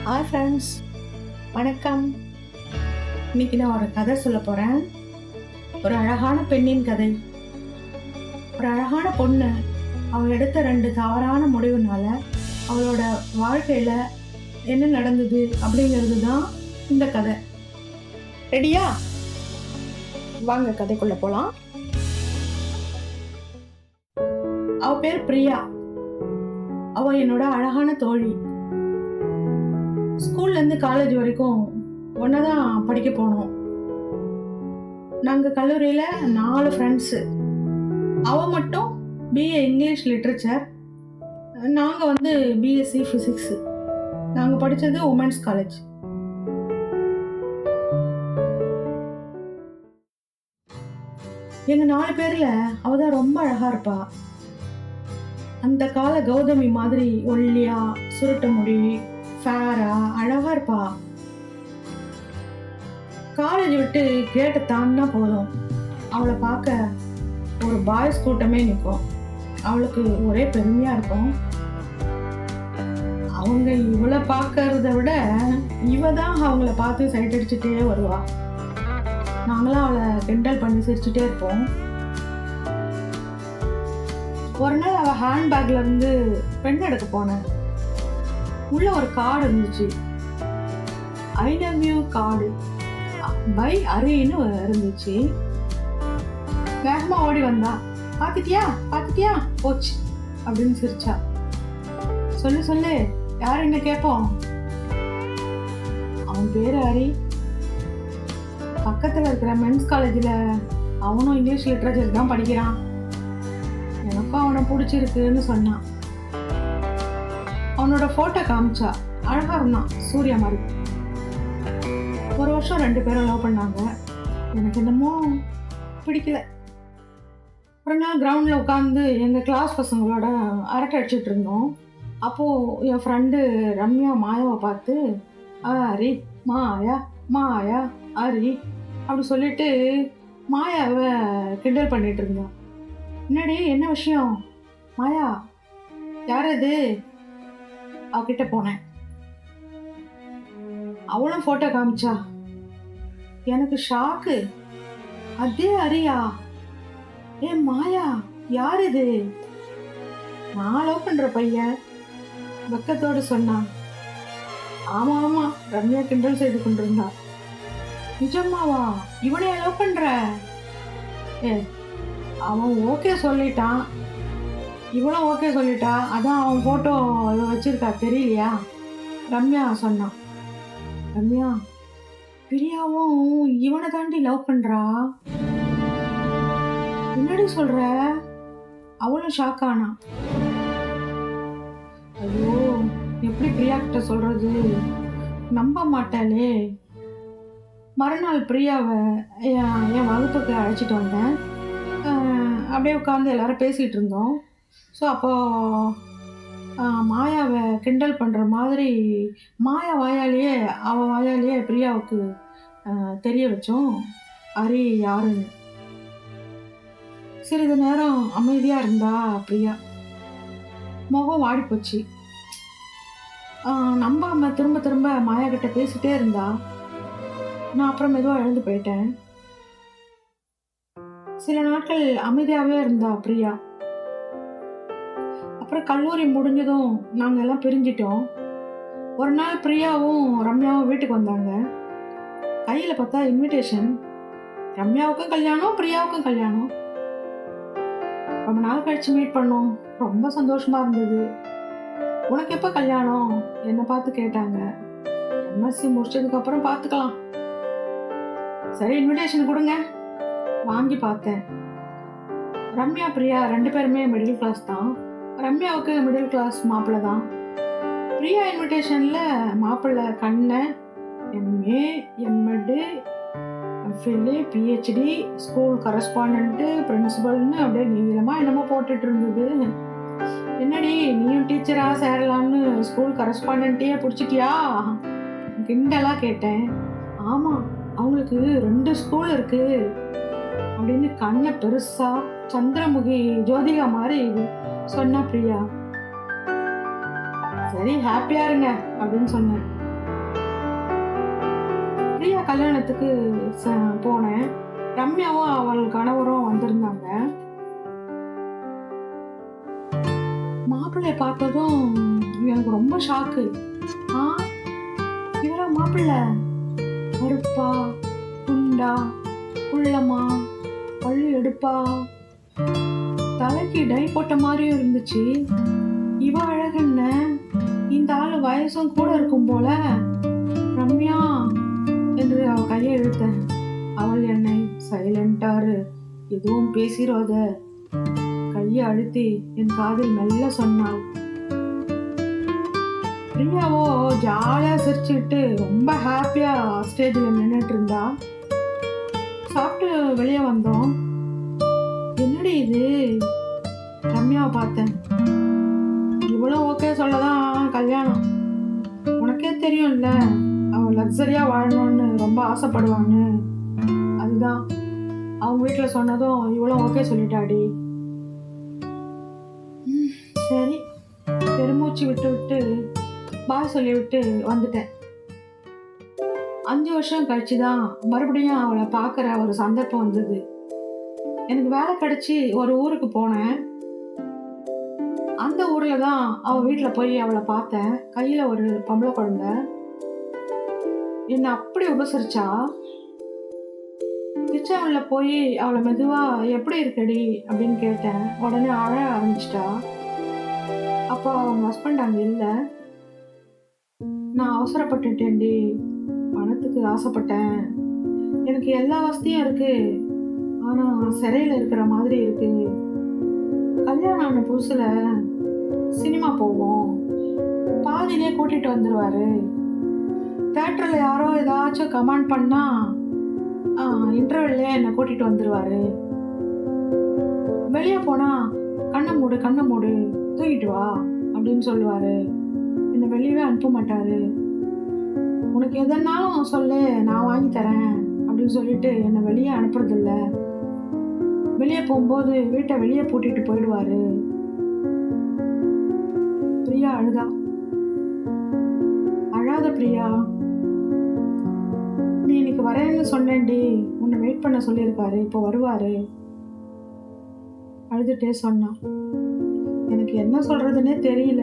Hi friends, வணக்கம். இன்னைக்கு நான் ஒரு கதை சொல்ல போகிறேன். ஒரு அழகான பெண்ணின் கதை. ஒரு அழகான பொண்ணு அவள் எடுத்த 2 தவறான முடிவுனால அவளோட வாழ்க்கையில் என்ன நடந்தது அப்படிங்கிறது தான் இந்த கதை. ரெடியா? வாங்க கதைக்குள்ளே போகலாம். அவள் பேர் பிரியா. அவள் என்னோட அழகான தோழி. ஸ்கூல்லேருந்து காலேஜ் வரைக்கும் ஒன்றா தான் படிக்க போனோம். நாங்கள் கல்லூரியில் 4 ஃப்ரெண்ட்ஸு. அவள் மட்டும் பிஏ இங்கிலீஷ் லிட்ரேச்சர், நாங்கள் பிஎஸ்சி ஃபிசிக்ஸு. நாங்கள் படித்தது உமன்ஸ் காலேஜ். எங்கள் 4 பேரில் அவள் தான் ரொம்ப அழகாக இருப்பா. அந்த கால கௌதமி மாதிரி ஒல்லியா, சுருட்ட முடி, ஃபேரா, அழகா இருப்பா. காலேஜ் விட்டு கேட்டை தாண்டினா போதும், அவளை பார்க்க ஒரு பாய்ஸ் கூட்டமே நிற்கும். அவளுக்கு ஒரே பெருமையா இருக்கும். அவங்க இவளை பார்க்கறத விட இவ தான் அவங்கள பார்த்து சைட் அடிச்சுட்டே வருவா. நாங்களாம் அவளை கிண்டல் பண்ணி சிரிச்சுட்டே இருப்போம். ஒரு நாள் அவள் ஹேண்ட்பேக்ல இருந்து பென் எடுக்க போனேன். உள்ள ஒரு கார்டு இருந்துச்சு. I love you card by அரின்னு இருந்துச்சு. வேகமா ஓடி வந்தா. பாத்துட்டியா போச்சு அப்படின்னு சிரிச்சா. சொல்லு யார் என்ன கேட்போம். அவன் பேரு ஹரி. பக்கத்துல இருக்கிற மென்ஸ் காலேஜ்ல அவனும் இங்கிலீஷ் லிட்ரேச்சர் தான் படிக்கிறான். எனக்கும் அவனை பிடிச்சிருக்குன்னு சொன்னான். அவனோட போட்டோ காமிச்சா. அழகா இருந்தான், சூர்யா மாதிரி. ஒரு வருஷம் 2 பேரும் லவ் பண்ணாங்க. எனக்கு என்னமோ பிடிக்கல. ஒரு நாள் கிரவுண்டில் உட்காந்து எங்கள் கிளாஸ் பசங்களோட அரட்டை அடிச்சுட்டு இருந்தோம். அப்போது என் ஃப்ரெண்டு ரம்யா மாயாவை பார்த்து ஹரி மாயா ஹரி அப்படி சொல்லிட்டு மாயாவை கிண்டல் பண்ணிட்டு இருந்தான். என்னடி, என்ன விஷயம்? மாயா யார் அது? அவகிட்ட போனேன். அவளும் போட்டோ காமிச்சா. எனக்கு ஷாக்கு. அதே ஹரியா? ஏ மாயா, யார் இது? நான் லவ் பண்ற பையன், வெக்கத்தோடு சொன்னான். ஆமா ரம்யா கிண்டல் செய்து கொண்டிருந்தா. நிஜமாவா? இவனைய லவ் பண்ற? அவன் ஓகே சொல்லிட்டான், இவளும் ஓகே சொல்லிட்டா. அதான் அவன் போட்டோ வச்சிருக்கா, தெரியலையா? ரம்யா சொன்னான். ரம்யா, பிரியாவும் இவனை தாண்டி லவ் பண்றா. என்னடி சொல்ற? அவளும் ஷாக் ஆனா. ஐயோ, எப்படி பிரியா கிட்ட சொல்றது? நம்ப மாட்டாளே. மறுநாள் பிரியாவை என் வகுப்புக்கு அழைச்சிட்டு வந்தேன். அப்படியே உட்காந்து எல்லாரும் பேசிகிட்டு இருந்தோம். ஸோ அப்போது மாயாவை கிண்டல் பண்ணுற மாதிரி மாயா வாயாலேயே அவள் வாயாலேயே பிரியாவுக்கு தெரிய வச்சோம் ஹரி யாருன்னு. சிறிது நேரம் அமைதியாக இருந்தா பிரியா. முகம் வாடி போச்சு. நம்பாம திரும்ப மாயா கிட்ட பேசிட்டே இருந்தா. நான் அப்புறம் மெதுவாக எழுந்து போயிட்டேன். சில நாட்கள் அமைதியாகவே இருந்தா பிரியா. அப்புறம் கல்லூரி முடிஞ்சதும் நாங்கள் எல்லாம் பிரிஞ்சிட்டோம். ஒரு நாள் பிரியாவும் ரம்யாவும் வீட்டுக்கு வந்தாங்க. கையில் பார்த்தா இன்விடேஷன். ரம்யாவுக்கும் கல்யாணம், பிரியாவுக்கும் கல்யாணம். ரொம்ப நாள் கழிச்சு மீட் பண்ணோம். ரொம்ப சந்தோஷமா இருந்தது. உனக்கு எப்போ கல்யாணம்? என்னை பார்த்து கேட்டாங்க. எம்எஸ்சி முடிச்சதுக்கு அப்புறம் பார்த்துக்கலாம். சரி, இன்விடேஷன் கொடுங்க. வாங்கி பார்த்தேன். ரம்யா பிரியா 2 பேருமே மிடில் கிளாஸ் தான். ரம்யாவுக்கு மிடில் கிளாஸ் மாப்பிள்ளை தான். பிரியா இன்விடேஷனில் மாப்பிள்ளை Kannan, MA, MEd, MPhil, PhD, school correspondent, பிரின்சிபல்னு அப்படியே நீளமாக என்னமோ போட்டுட்டு இருந்தது. என்னடி, நீயும் டீச்சராக சேரலாம்னு ஸ்கூல் கரஸ்பாண்டன்ட்டையே பிடிச்சிட்டியா? கிண்டலாக கேட்டேன். ஆமாம், அவங்களுக்கு 2 ஸ்கூல் இருக்குது அப்படின்னு கண்ணை பெருசா சந்திரமுகி ஜோதிகா மாதிரி சொன்னா பிரியா. சரி, ஹாப்பியா இருங்க அப்படின்னு சொன்னேன். பிரியா கல்யாணத்துக்கு போனேன். ரம்யாவும் அவள் கணவரும் வந்திருந்தாங்க. மாப்பிள்ளைய பார்த்ததும் எனக்கு ரொம்ப ஷாக்கு. இவரா மாப்பிள்ளை? கருப்பா, குண்டா, குள்ளமா, பள்ளி எடுப்பா, தலைக்கு டை போட்ட மாதிரியும் இருந்துச்சு. இவ அழகுன்ன, இந்த ஆளு வயசும் கூட இருக்கும் போல. ரம்யா என்று அவ கையை இழுத்த. அவள் என்னை சைலண்டாரு, எதுவும் பேசிடாத, கையை அழுத்தி என் காதில் மெல்ல சொன்னாள். பிரியாவோ ஜாலியா சிரிச்சுட்டு ரொம்ப ஹாப்பியா ஸ்டேஜில் நின்றுட்டு இருந்தா. சாப்பிட்டு வெளியே வந்தோம். என்னடி இது? ரம்யாவை பார்த்தேன். இவ்வளோ ஓகே சொல்லதான் கல்யாணம். உனக்கே தெரியும்ல, அவன் லக்ஸரியா வாழணும்னு ரொம்ப ஆசைப்படுவான்னு. அதுதான் அவங்க வீட்டில் சொன்னதும் இவ்வளோ ஓகே சொல்லிட்டாடி. சரி, பெருமூச்சு விட்டு விட்டு பாய் சொல்லிவிட்டு வந்துட்டேன். 5 வருஷம் கழிச்சு தான் மறுபடியும் அவளை பார்க்குற ஒரு சந்தர்ப்பம் வந்தது. எனக்கு வேலை கிடைச்சி ஒரு ஊருக்கு போனேன். அந்த ஊரில் தான் அவள் வீட்டில் போய் அவளை பார்த்தேன். கையில் ஒரு பொம்பளை குழந்தை. என்னை அப்படி உபசரிச்சா. கிச்சனில் போய் அவளை மெதுவாக எப்படி இருக்கடி அப்படின்னு கேட்டேன். உடனே அழ ஆரம்பிச்சிட்டா. அப்போ அவங்க ஹஸ்பண்ட் அங்கே இல்லை. நான் அவசரப்பட்டுட்டேன்டி, பணத்துக்கு ஆசைப்பட்டேன். எனக்கு எல்லா வசதியும் இருக்கு, ஆனால் சிறையில் இருக்கிற மாதிரி இருக்கு. கல்யாணம் ஆன புதுசில் சினிமா போவோம், பாதியிலே கூட்டிகிட்டு வந்துடுவார். தேட்டரில் யாரோ ஏதாச்சும் கமெண்ட் பண்ணால் இன்டர்வெல்லே என்னை கூட்டிகிட்டு வந்துடுவார். வெளியே போனால் கண்ணை மூடு தூங்கிட்டு வா அப்படின்னு சொல்லுவார். என்னை வெளியவே அனுப்ப மாட்டார். உனக்கு எதனாலும் சொல்லு, நான் வாங்கி தரேன் அப்படின்னு சொல்லிட்டு என்னை வெளியே அனுப்புறதில்ல. வெளியே போகும்போது வீட்டை வெளியே பூட்டிட்டு போயிடுவாரு. பிரியா அழுதா. அழாத பிரியா, நீ இன்னைக்கு வரேன்னு சொன்னேன்டி, உன்னை வெயிட் பண்ண சொல்லியிருக்காரு, இப்போ வருவாரு. அழுதுட்டே சொன்னான். எனக்கு என்ன சொல்றதுன்னே தெரியல.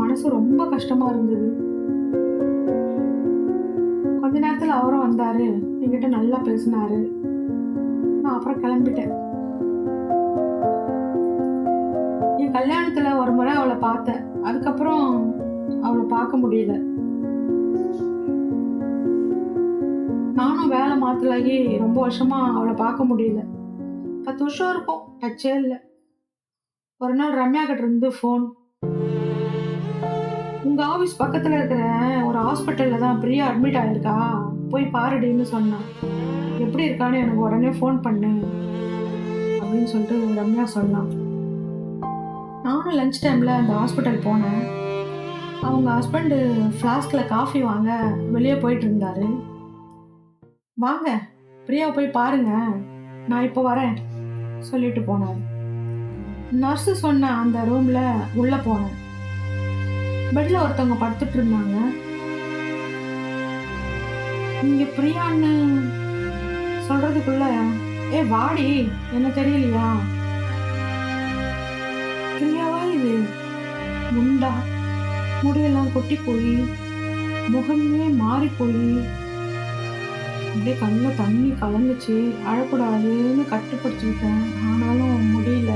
மனசு ரொம்ப கஷ்டமா இருந்தது. கொஞ்ச நேரத்தில் அவரும் வந்தாரு. என்கிட்ட நல்லா பேசினாரு. நான் அப்புறம் கிளம்பிட்டேன். என் கல்யாணத்துல ஒரு முறை அவளை பார்த்தேன். அதுக்கப்புறம் அவளை பார்க்க முடியல. நானும் வேலை மாத்தலாகி ரொம்ப வருஷமா அவளை பார்க்க முடியல. 10 வருஷம் இருக்கும், டச்சே இல்லை. ஒரு நாள் ரம்யா கிட்ட இருந்து ஃபோன். உங்க ஆஃபீஸ் பக்கத்துல இருக்கிற ஒரு ஹாஸ்பிட்டல்ல தான் பிரியா அட்மிட் ஆயிருக்கா, போய் பாருடின்னு சொன்னான். எப்படி இருக்கான்னு எனக்கு உடனே ஃபோன் பண்ணு அப்படின்னு சொல்லிட்டு ரம்யா சொன்னான். நானும் லஞ்ச் டைம்ல அந்த ஹாஸ்பிட்டல் போனேன். அவங்க ஹஸ்பண்டு ஃப்ளாஸ்கில் காஃபி வாங்க வெளியே போயிட்டு இருந்தாரு. வாங்க பிரியாவை போய் பாருங்க, நான் இப்போ வரேன் சொல்லிட்டு போனார். நர்ஸு சொன்ன அந்த ரூம்ல உள்ள போனேன். பெட்ல ஒருத்தவங்க படுத்துட்டு இருந்தாங்க. நீங்க பிரியான்னு சொல்றதுக்குள்ள வாடி, என்ன தெரியலையா? பிரியாவா இது? முண்டா, முடியெல்லாம் கொட்டி போய் முகமே மாறி போய் அப்படியே கண்ணில் தண்ணி கலந்துச்சு. அழக்கூடாதுன்னு கட்டுப்படுத்திக்கிட்டேன், ஆனாலும் முடியல.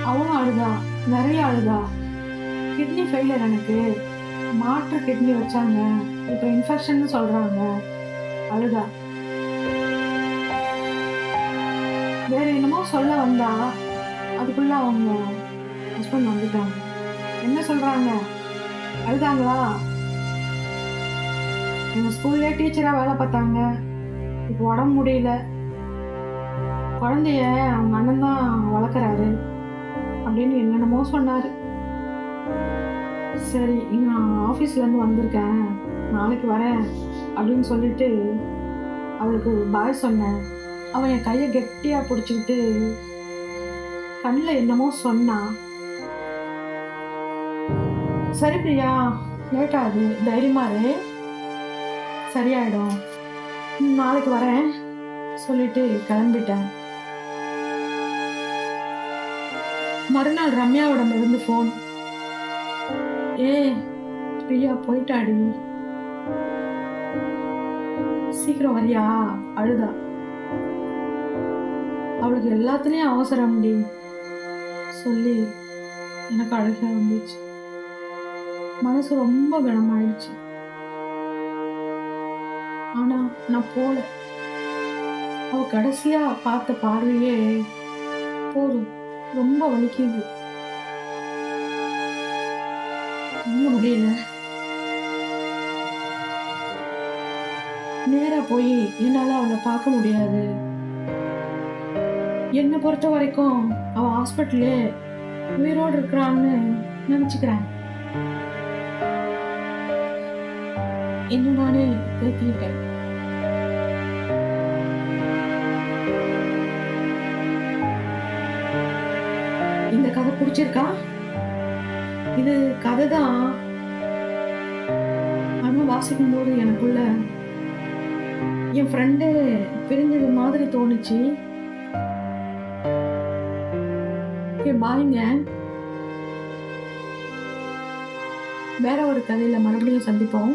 அவளும் அழுதா, நிறைய அழுதா. கிட்னி ஃபெயிலியர், எனக்கு மாற்று கிட்னி வச்சாங்க, இப்போ இன்ஃபெக்ஷன் சொல்றாங்க. அழுதா. வேற என்னமோ சொல்ல வந்தா, அதுக்குள்ள அவங்க ஹஸ்பண்ட் வந்துட்டாங்க. என்ன சொல்றாங்க? அழுதாங்களா? எங்கள் ஸ்கூல்லே டீச்சராக வேலை பார்த்தாங்க, இப்போ உடம்பு முடியல, குழந்தைய அவங்க அண்ணன் தான் வளர்க்குறாரு அப்படின்னு என்னென்னமோ சொன்னார். சரி, நான் ஆஃபீஸ்லேருந்து வந்திருக்கேன், நாளைக்கு வரேன் அப்படின்னு சொல்லிட்டு அவளுக்கு பாய் சொன்னேன். அவன் என் கையை கெட்டியாக பிடிச்சிக்கிட்டு கண்ணில் என்னமோ சொன்னான். சரி பிரியா, லேட் ஆகுது, தைரியமா இரு, சரியாயிடும். நாளைக்கு வரேன் சொல்லிட்டு கிளம்பிட்டேன். மறுநாள் ரம்யாவிடம் இருந்து ஃபோன். ஏ பிரியா போயிட்டாடி, சீக்கிரம் வரியா? அழுதா. அவளுக்கு எல்லாத்துலேயும் அவசரம்டி சொல்லி எனக்கு அழுக வந்துச்சு. மனசு ரொம்ப கனமாயிடுச்சு. ஆனா நான் போல. அவ கடைசியா பார்த்த பார்வையே போதும், ரொம்ப வலிக்குது, தூங்க முடியல. நேரா போய் என்னால அவளை பார்க்க முடியாது. என்னை பொறுத்த வரைக்கும் அவ ஹாஸ்பிட்டலே உயிரோடு இருக்கிறான்னு நினைச்சுக்கிறேன். இன்னும் நானே பேசிக்கிட்டேன். இந்த கதை பிடிச்சிருக்கா? இது கதை தான். ஆனால் வாசிக்கும் போது எனக்குள்ள என் ஃப்ரெண்டு பிரிஞ்சது மாதிரி தோணுச்சு. பாய்ங்க. வேற ஒரு கதையில மறுபடியும் சந்திப்போம்.